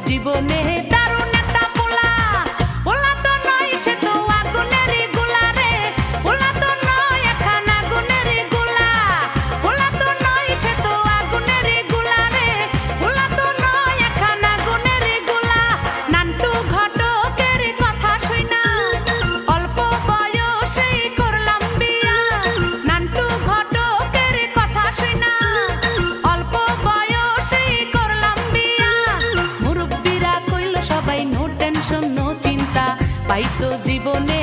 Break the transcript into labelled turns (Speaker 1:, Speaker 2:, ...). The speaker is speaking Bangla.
Speaker 1: জীবনে দারুণ একটা পোলা, পোলা তো নয় সে তো আগুনেরই গোলা রে, পোলা তো নয় এখন আগুনেরই গোলা, পোলা তো নয় সে তো আগুনেরই গোলা রে, পোলা তো নয় এখন আগুনেরই গোলা। নান্টু ঘটকের কথা শুইনা অল্প বয়সেই করলাম বিয়া, নান্টু ঘটকের কথা শুইনা অল্প বয়সেই করলাম বিয়া। মুরব্বিরা কইল সবাই নো টেনশন নো চিন্তা, পাইছো জীবনে